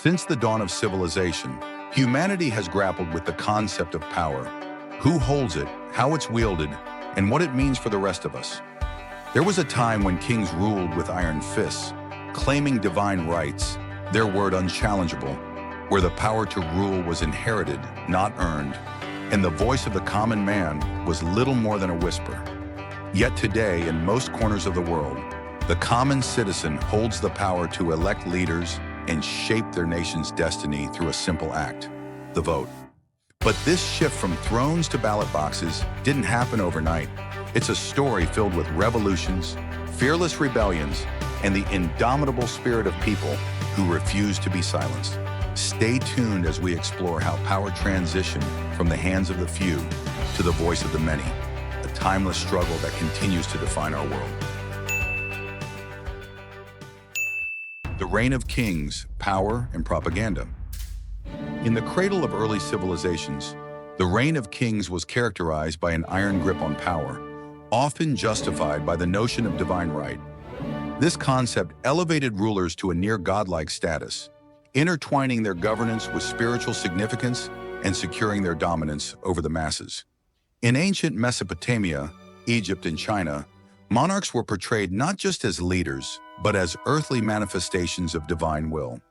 Since the dawn of civilization, humanity has grappled with the concept of power, who holds it, how it's wielded, and what it means for the rest of us. There was a time when kings ruled with iron fists, claiming divine rights, their word unchallengeable, where the power to rule was inherited, not earned, and the voice of the common man was little more than a whisper. Yet today, in most corners of the world, the common citizen holds the power to elect leaders and shape their nation's destiny through a simple act, the vote. But this shift from thrones to ballot boxes didn't happen overnight. It's a story filled with revolutions, fearless rebellions, and the indomitable spirit of people who refuse to be silenced. Stay tuned as we explore how power transitioned from the hands of the few to the voice of the many, a timeless struggle that continues to define our world. The reign of kings, power, and propaganda. In the cradle of early civilizations, the reign of kings was characterized by an iron grip on power, often justified by the notion of divine right. This concept elevated rulers to a near godlike status, intertwining their governance with spiritual significance and securing their dominance over the masses. In ancient Mesopotamia, Egypt, and China, monarchs were portrayed not just as leaders, but as earthly manifestations of divine will.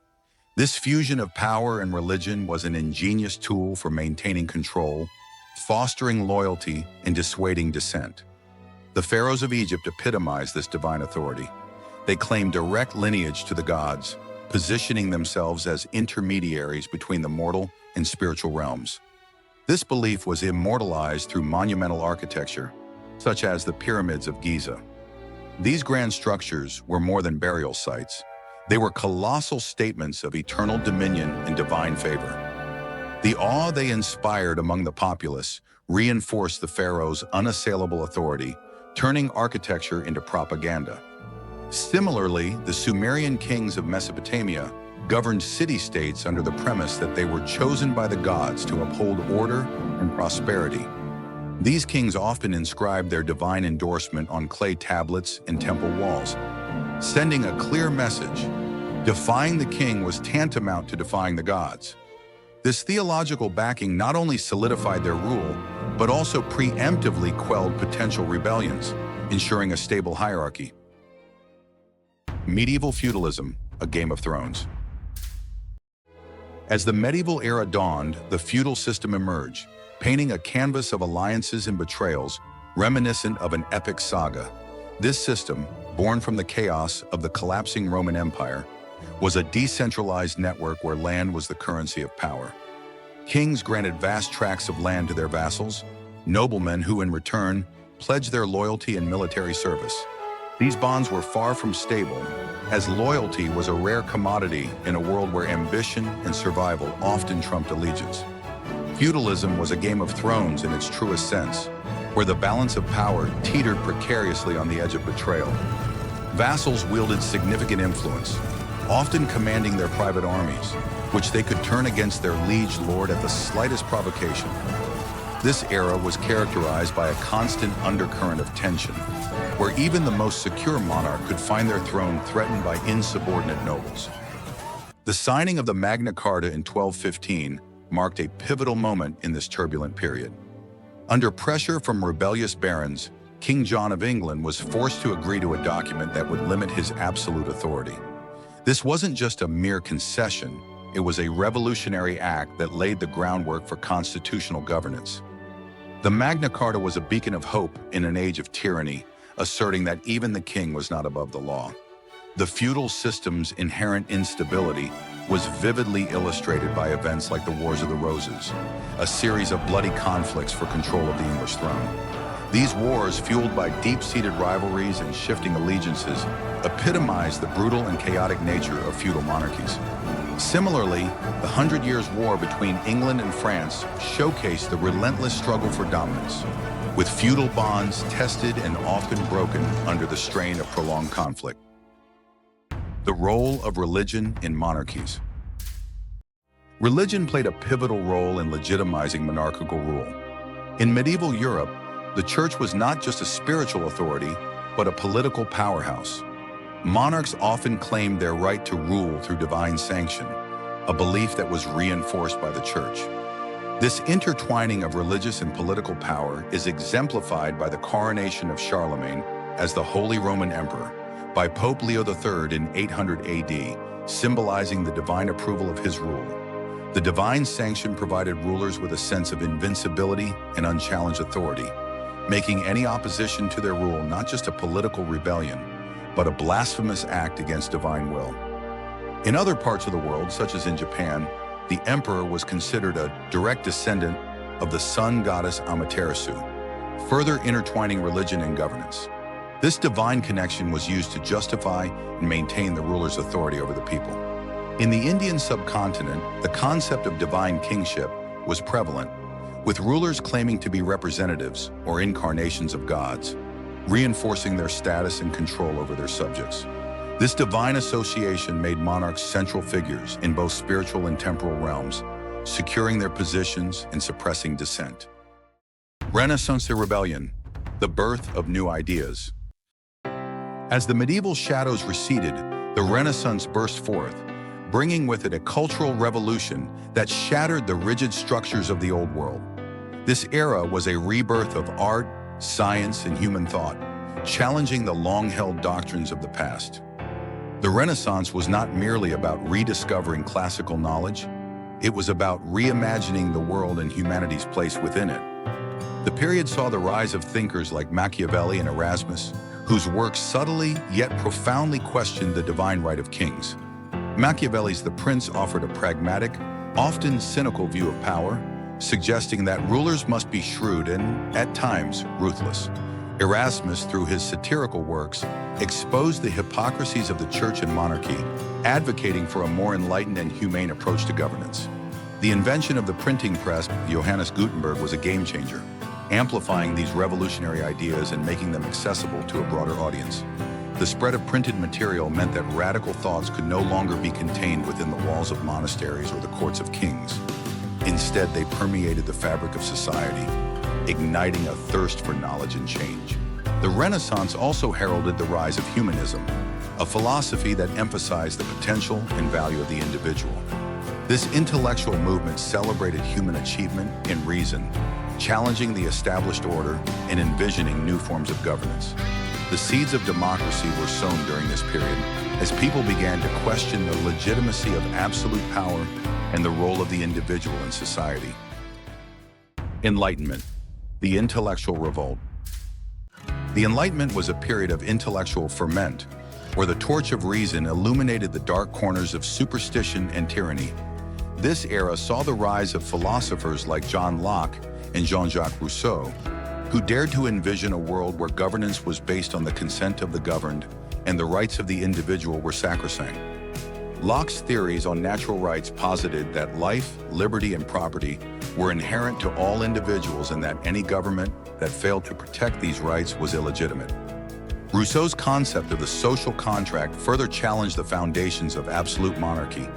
This fusion of power and religion was an ingenious tool for maintaining control, fostering loyalty, and dissuading dissent. The pharaohs of Egypt epitomized this divine authority. They claimed direct lineage to the gods, positioning themselves as intermediaries between the mortal and spiritual realms. This belief was immortalized through monumental architecture, such as the pyramids of Giza. These grand structures were more than burial sites. They were colossal statements of eternal dominion and divine favor. The awe they inspired among the populace reinforced the pharaoh's unassailable authority, turning architecture into propaganda. Similarly, the Sumerian kings of Mesopotamia governed city-states under the premise that they were chosen by the gods to uphold order and prosperity. These kings often inscribed their divine endorsement on clay tablets and temple walls, sending a clear message. Defying the king was tantamount to defying the gods. This theological backing not only solidified their rule, but also preemptively quelled potential rebellions, ensuring a stable hierarchy. Medieval feudalism, a Game of Thrones. As the medieval era dawned, the feudal system emerged, painting a canvas of alliances and betrayals reminiscent of an epic saga. This system, born from the chaos of the collapsing Roman Empire, was a decentralized network where land was the currency of power. Kings granted vast tracts of land to their vassals, noblemen who in return pledged their loyalty and military service. These bonds were far from stable, as loyalty was a rare commodity in a world where ambition and survival often trumped allegiance. Feudalism was a game of thrones in its truest sense, where the balance of power teetered precariously on the edge of betrayal. Vassals wielded significant influence, often commanding their private armies, which they could turn against their liege lord at the slightest provocation. This era was characterized by a constant undercurrent of tension, where even the most secure monarch could find their throne threatened by insubordinate nobles. The signing of the Magna Carta in 1215 marked a pivotal moment in this turbulent period. Under pressure from rebellious barons, King John of England was forced to agree to a document that would limit his absolute authority. This wasn't just a mere concession, it was a revolutionary act that laid the groundwork for constitutional governance. The Magna Carta was a beacon of hope in an age of tyranny, asserting that even the king was not above the law. The feudal system's inherent instability was vividly illustrated by events like the Wars of the Roses, a series of bloody conflicts for control of the English throne. These wars, fueled by deep-seated rivalries and shifting allegiances, epitomized the brutal and chaotic nature of feudal monarchies. Similarly, the Hundred Years' War between England and France showcased the relentless struggle for dominance, with feudal bonds tested and often broken under the strain of prolonged conflict. The role of religion in monarchies. Religion played a pivotal role in legitimizing monarchical rule. In medieval Europe, the church was not just a spiritual authority, but a political powerhouse. Monarchs often claimed their right to rule through divine sanction, a belief that was reinforced by the church. This intertwining of religious and political power is exemplified by the coronation of Charlemagne as the Holy Roman Emperor by Pope Leo III in 800 AD, symbolizing the divine approval of his rule. The divine sanction provided rulers with a sense of invincibility and unchallenged authority, making any opposition to their rule not just a political rebellion, but a blasphemous act against divine will. In other parts of the world, such as in Japan, the emperor was considered a direct descendant of the sun goddess Amaterasu, further intertwining religion and governance. This divine connection was used to justify and maintain the ruler's authority over the people. In the Indian subcontinent, the concept of divine kingship was prevalent, with rulers claiming to be representatives or incarnations of gods, reinforcing their status and control over their subjects. This divine association made monarchs central figures in both spiritual and temporal realms, securing their positions and suppressing dissent. Renaissance and Rebellion, the birth of new ideas. As the medieval shadows receded, the Renaissance burst forth, bringing with it a cultural revolution that shattered the rigid structures of the old world. This era was a rebirth of art, science, and human thought, challenging the long-held doctrines of the past. The Renaissance was not merely about rediscovering classical knowledge, it was about reimagining the world and humanity's place within it. The period saw the rise of thinkers like Machiavelli and Erasmus, whose works subtly yet profoundly questioned the divine right of kings. Machiavelli's The Prince offered a pragmatic, often cynical view of power, suggesting that rulers must be shrewd and, at times, ruthless. Erasmus, through his satirical works, exposed the hypocrisies of the church and monarchy, advocating for a more enlightened and humane approach to governance. The invention of the printing press by Johannes Gutenberg was a game-changer, amplifying these revolutionary ideas and making them accessible to a broader audience. The spread of printed material meant that radical thoughts could no longer be contained within the walls of monasteries or the courts of kings. Instead, they permeated the fabric of society, igniting a thirst for knowledge and change. The Renaissance also heralded the rise of humanism, a philosophy that emphasized the potential and value of the individual. This intellectual movement celebrated human achievement and reason, challenging the established order and envisioning new forms of governance. The seeds of democracy were sown during this period as people began to question the legitimacy of absolute power and the role of the individual in society. Enlightenment, the intellectual revolt. The Enlightenment was a period of intellectual ferment, where the torch of reason illuminated the dark corners of superstition and tyranny. This era saw the rise of philosophers like John Locke and Jean-Jacques Rousseau, who dared to envision a world where governance was based on the consent of the governed and the rights of the individual were sacrosanct. Locke's theories on natural rights posited that life, liberty, and property were inherent to all individuals and that any government that failed to protect these rights was illegitimate. Rousseau's concept of the social contract further challenged the foundations of absolute monarchy,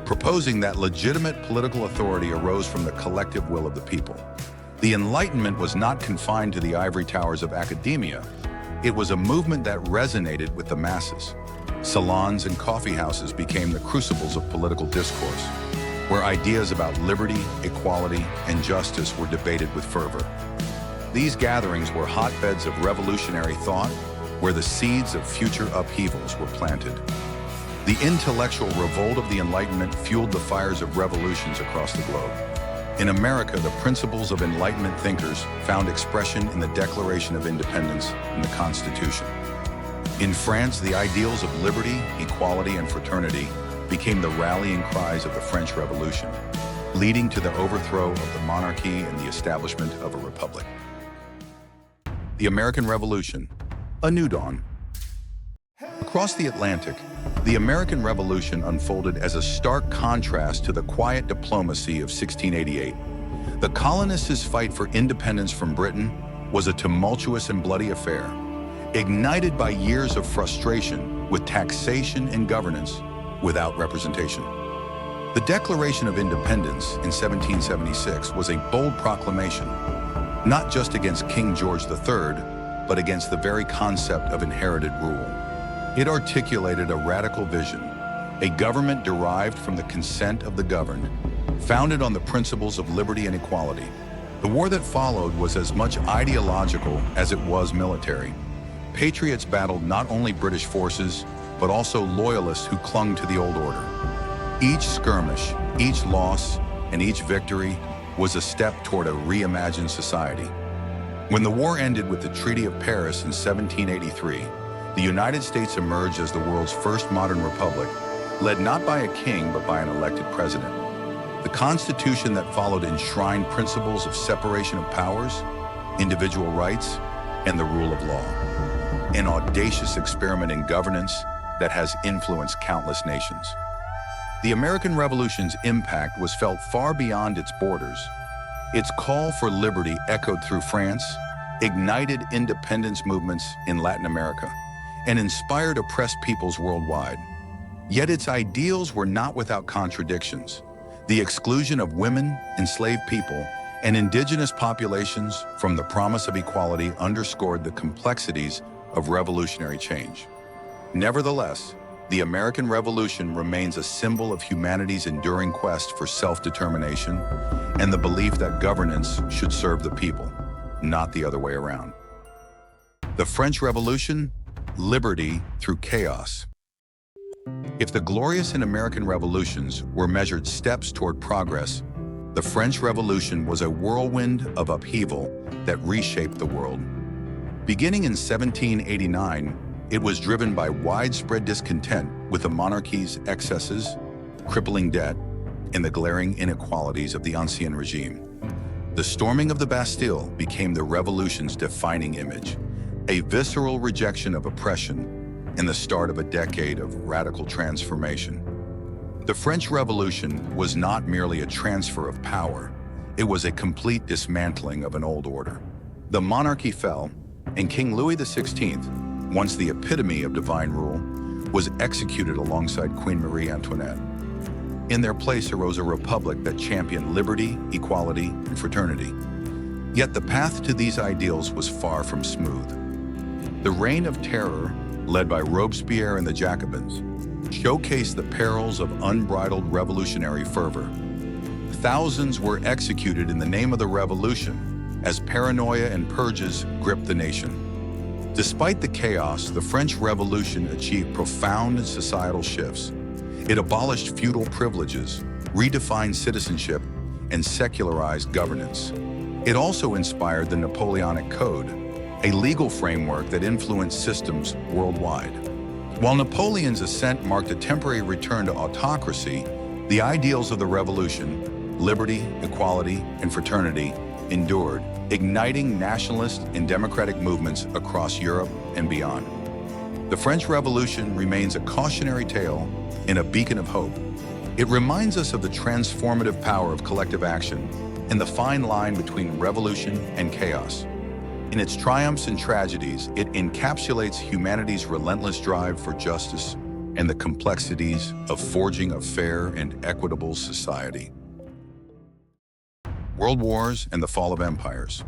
proposing that legitimate political authority arose from the collective will of the people. The Enlightenment was not confined to the ivory towers of academia. It was a movement that resonated with the masses. Salons and coffee houses became the crucibles of political discourse, where ideas about liberty, equality, and justice were debated with fervor. These gatherings were hotbeds of revolutionary thought, where the seeds of future upheavals were planted. The intellectual revolt of the Enlightenment fueled the fires of revolutions across the globe. In America, the principles of Enlightenment thinkers found expression in the Declaration of Independence and the Constitution. In France, the ideals of liberty, equality, and fraternity became the rallying cries of the French Revolution, leading to the overthrow of the monarchy and the establishment of a republic. The American Revolution, a new dawn. Across the Atlantic, the American Revolution unfolded as a stark contrast to the quiet diplomacy of 1688. The colonists' fight for independence from Britain was a tumultuous and bloody affair, ignited by years of frustration with taxation and governance without representation. The Declaration of Independence in 1776 was a bold proclamation, not just against King George III, but against the very concept of inherited rule. It articulated a radical vision, a government derived from the consent of the governed, founded on the principles of liberty and equality. The war that followed was as much ideological as it was military. Patriots battled not only British forces, but also loyalists who clung to the old order. Each skirmish, each loss, and each victory was a step toward a reimagined society. When the war ended with the Treaty of Paris in 1783, the United States emerged as the world's first modern republic, led not by a king but by an elected president. The Constitution that followed enshrined principles of separation of powers, individual rights, and the rule of law. An audacious experiment in governance that has influenced countless nations. The American Revolution's impact was felt far beyond its borders. Its call for liberty echoed through France, ignited independence movements in Latin America, and inspired oppressed peoples worldwide. Yet its ideals were not without contradictions. The exclusion of women, enslaved people, and indigenous populations from the promise of equality underscored the complexities of revolutionary change. Nevertheless, the American Revolution remains a symbol of humanity's enduring quest for self-determination and the belief that governance should serve the people, not the other way around. The French Revolution, liberty through chaos. If the glorious and American revolutions were measured steps toward progress, the French Revolution was a whirlwind of upheaval that reshaped the world. Beginning in 1789, it was driven by widespread discontent with the monarchy's excesses, crippling debt, and the glaring inequalities of the Ancien regime. The storming of the Bastille became the revolution's defining image, a visceral rejection of oppression and the start of a decade of radical transformation. The French Revolution was not merely a transfer of power, it was a complete dismantling of an old order. The monarchy fell, and King Louis XVI, once the epitome of divine rule, was executed alongside Queen Marie Antoinette. In their place arose a republic that championed liberty, equality, and fraternity. Yet the path to these ideals was far from smooth. The Reign of Terror, led by Robespierre and the Jacobins, showcased the perils of unbridled revolutionary fervor. Thousands were executed in the name of the revolution as paranoia and purges gripped the nation. Despite the chaos, the French Revolution achieved profound societal shifts. It abolished feudal privileges, redefined citizenship, and secularized governance. It also inspired the Napoleonic Code, a legal framework that influenced systems worldwide. While Napoleon's ascent marked a temporary return to autocracy, the ideals of the revolution, liberty, equality, and fraternity, endured, igniting nationalist and democratic movements across Europe and beyond. The French Revolution remains a cautionary tale and a beacon of hope. It reminds us of the transformative power of collective action and the fine line between revolution and chaos. In its triumphs and tragedies, it encapsulates humanity's relentless drive for justice and the complexities of forging a fair and equitable society. World Wars and the Fall of Empires.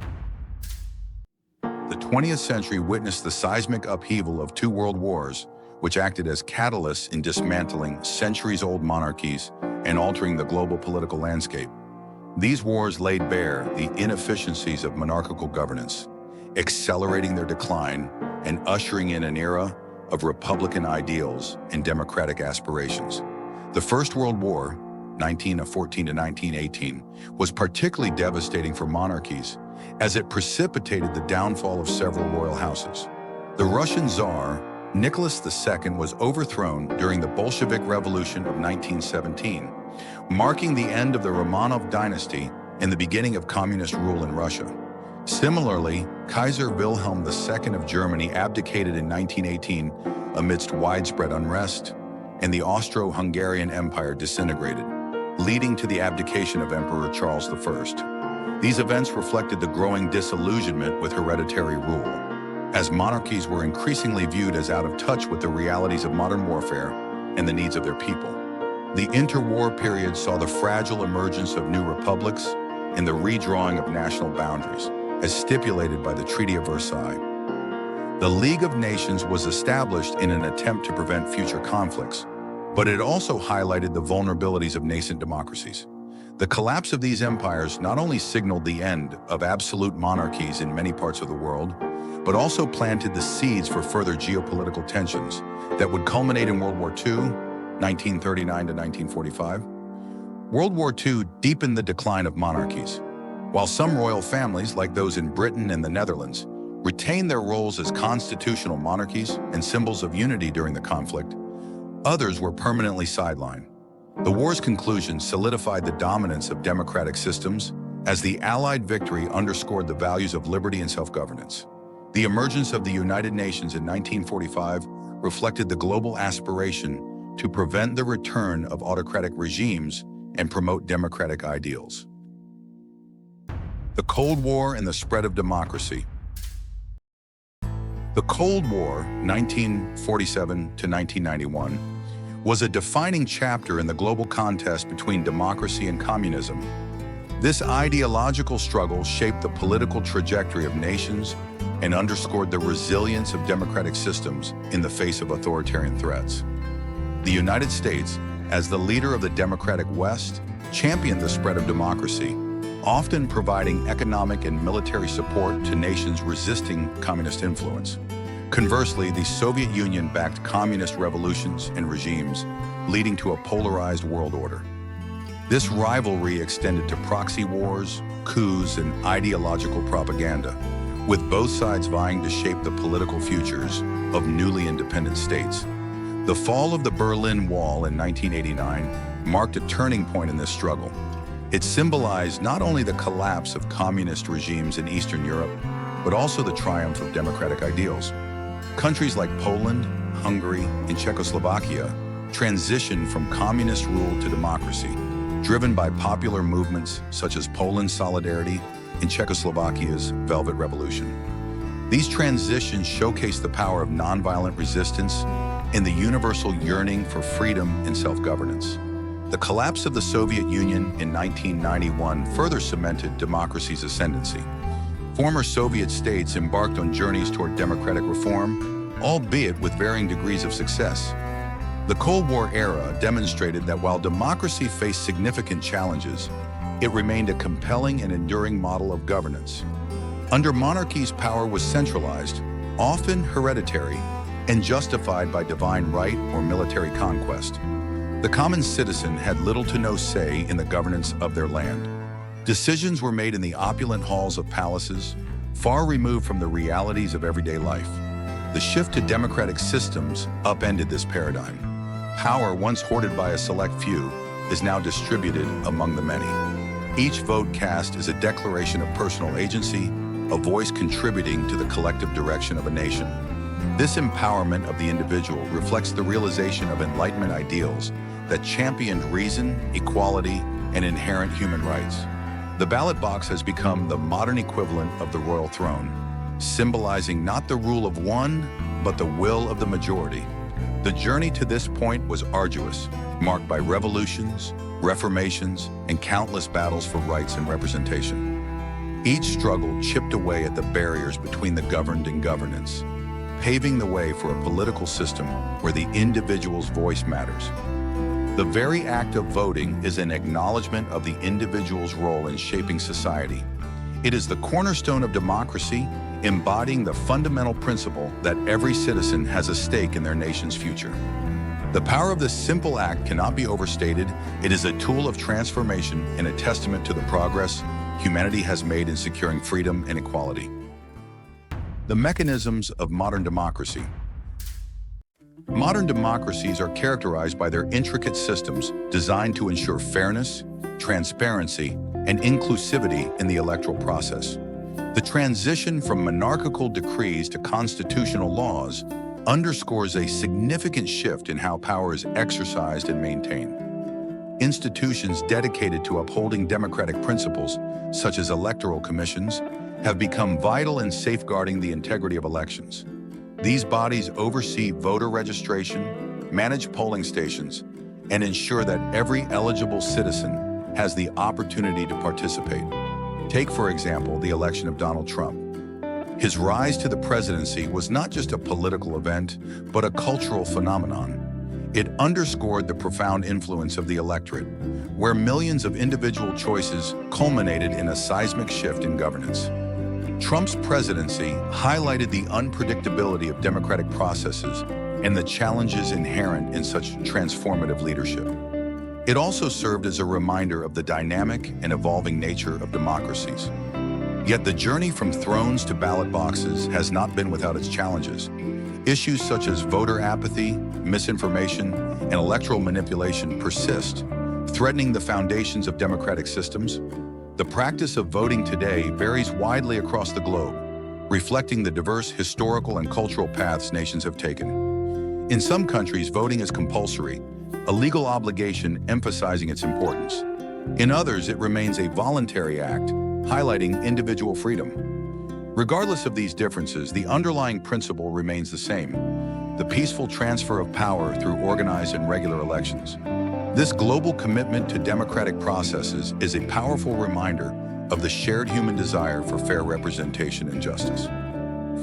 The 20th century witnessed the seismic upheaval of two world wars, which acted as catalysts in dismantling centuries-old monarchies and altering the global political landscape. These wars laid bare the inefficiencies of monarchical governance, accelerating their decline and ushering in an era of republican ideals and democratic aspirations. The First World War, 1914 to 1918, was particularly devastating for monarchies as it precipitated the downfall of several royal houses. The Russian Tsar, Nicholas II, was overthrown during the Bolshevik Revolution of 1917, marking the end of the Romanov dynasty and the beginning of communist rule in Russia. Similarly, Kaiser Wilhelm II of Germany abdicated in 1918 amidst widespread unrest, and the Austro-Hungarian Empire disintegrated, leading to the abdication of Emperor Charles I. These events reflected the growing disillusionment with hereditary rule, as monarchies were increasingly viewed as out of touch with the realities of modern warfare and the needs of their people. The interwar period saw the fragile emergence of new republics and the redrawing of national boundaries, as stipulated by the Treaty of Versailles. The League of Nations was established in an attempt to prevent future conflicts, but it also highlighted the vulnerabilities of nascent democracies. The collapse of these empires not only signaled the end of absolute monarchies in many parts of the world, but also planted the seeds for further geopolitical tensions that would culminate in World War II, 1939 to 1945. World War II deepened the decline of monarchies. While some royal families, like those in Britain and the Netherlands, retained their roles as constitutional monarchies and symbols of unity during the conflict, others were permanently sidelined. The war's conclusion solidified the dominance of democratic systems as the Allied victory underscored the values of liberty and self-governance. The emergence of the United Nations in 1945 reflected the global aspiration to prevent the return of autocratic regimes and promote democratic ideals. The Cold War and the spread of democracy. The Cold War, 1947 to 1991, was a defining chapter in the global contest between democracy and communism. This ideological struggle shaped the political trajectory of nations and underscored the resilience of democratic systems in the face of authoritarian threats. The United States, as the leader of the democratic West, championed the spread of democracy, often providing economic and military support to nations resisting communist influence. Conversely, the Soviet Union backed communist revolutions and regimes, leading to a polarized world order. This rivalry extended to proxy wars, coups, and ideological propaganda, with both sides vying to shape the political futures of newly independent states. The fall of the Berlin Wall in 1989 marked a turning point in this struggle. It symbolized not only the collapse of communist regimes in Eastern Europe, but also the triumph of democratic ideals. Countries like Poland, Hungary, and Czechoslovakia transitioned from communist rule to democracy, driven by popular movements such as Poland's Solidarity and Czechoslovakia's Velvet Revolution. These transitions showcase the power of nonviolent resistance and the universal yearning for freedom and self-governance. The collapse of the Soviet Union in 1991 further cemented democracy's ascendancy. Former Soviet states embarked on journeys toward democratic reform, albeit with varying degrees of success. The Cold War era demonstrated that while democracy faced significant challenges, it remained a compelling and enduring model of governance. Under monarchies, power was centralized, often hereditary, and justified by divine right or military conquest. The common citizen had little to no say in the governance of their land. Decisions were made in the opulent halls of palaces, far removed from the realities of everyday life. The shift to democratic systems upended this paradigm. Power, once hoarded by a select few, is now distributed among the many. Each vote cast is a declaration of personal agency, a voice contributing to the collective direction of a nation. This empowerment of the individual reflects the realization of Enlightenment ideals that championed reason, equality, and inherent human rights. The ballot box has become the modern equivalent of the royal throne, symbolizing not the rule of one, but the will of the majority. The journey to this point was arduous, marked by revolutions, reformations, and countless battles for rights and representation. Each struggle chipped away at the barriers between the governed and governance, paving the way for a political system where the individual's voice matters. The very act of voting is an acknowledgement of the individual's role in shaping society. It is the cornerstone of democracy, embodying the fundamental principle that every citizen has a stake in their nation's future. The power of this simple act cannot be overstated. It is a tool of transformation and a testament to the progress humanity has made in securing freedom and equality. The mechanisms of modern democracy. Modern democracies are characterized by their intricate systems designed to ensure fairness, transparency, and inclusivity in the electoral process. The transition from monarchical decrees to constitutional laws underscores a significant shift in how power is exercised and maintained. Institutions dedicated to upholding democratic principles, such as electoral commissions, have become vital in safeguarding the integrity of elections. These bodies oversee voter registration, manage polling stations, and ensure that every eligible citizen has the opportunity to participate. Take, for example, the election of Donald Trump. His rise to the presidency was not just a political event, but a cultural phenomenon. It underscored the profound influence of the electorate, where millions of individual choices culminated in a seismic shift in governance. Trump's presidency highlighted the unpredictability of democratic processes and the challenges inherent in such transformative leadership. It also served as a reminder of the dynamic and evolving nature of democracies. Yet the journey from thrones to ballot boxes has not been without its challenges. Issues such as voter apathy, misinformation, and electoral manipulation persist, threatening the foundations of democratic systems. The practice of voting today varies widely across the globe, reflecting the diverse historical and cultural paths nations have taken. In some countries, voting is compulsory, a legal obligation emphasizing its importance. In others, it remains a voluntary act, highlighting individual freedom. Regardless of these differences, the underlying principle remains the same: the peaceful transfer of power through organized and regular elections. This global commitment to democratic processes is a powerful reminder of the shared human desire for fair representation and justice.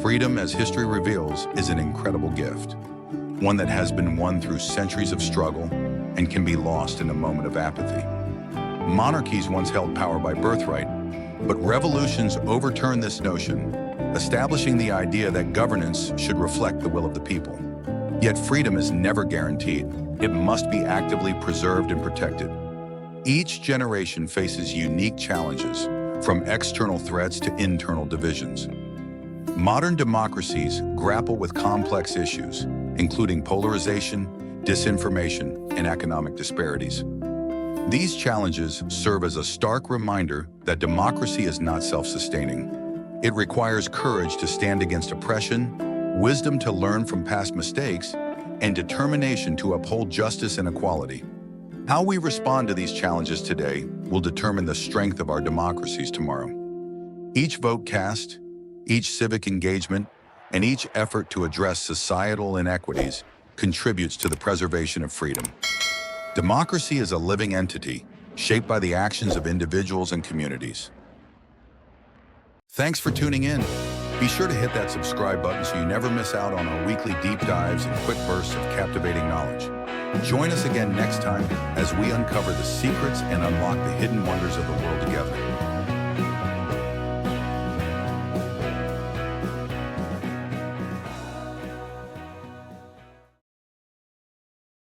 Freedom, as history reveals, is an incredible gift, one that has been won through centuries of struggle and can be lost in a moment of apathy. Monarchies once held power by birthright, but revolutions overturned this notion, establishing the idea that governance should reflect the will of the people. Yet freedom is never guaranteed. It must be actively preserved and protected. Each generation faces unique challenges, from external threats to internal divisions. Modern democracies grapple with complex issues, including polarization, disinformation, and economic disparities. These challenges serve as a stark reminder that democracy is not self-sustaining. It requires courage to stand against oppression, wisdom to learn from past mistakes, and determination to uphold justice and equality. How we respond to these challenges today will determine the strength of our democracies tomorrow. Each vote cast, each civic engagement, and each effort to address societal inequities contributes to the preservation of freedom. Democracy is a living entity, shaped by the actions of individuals and communities. Thanks for tuning in. Be sure to hit that subscribe button so you never miss out on our weekly deep dives and quick bursts of captivating knowledge. Join us again next time as we uncover the secrets and unlock the hidden wonders of the world together.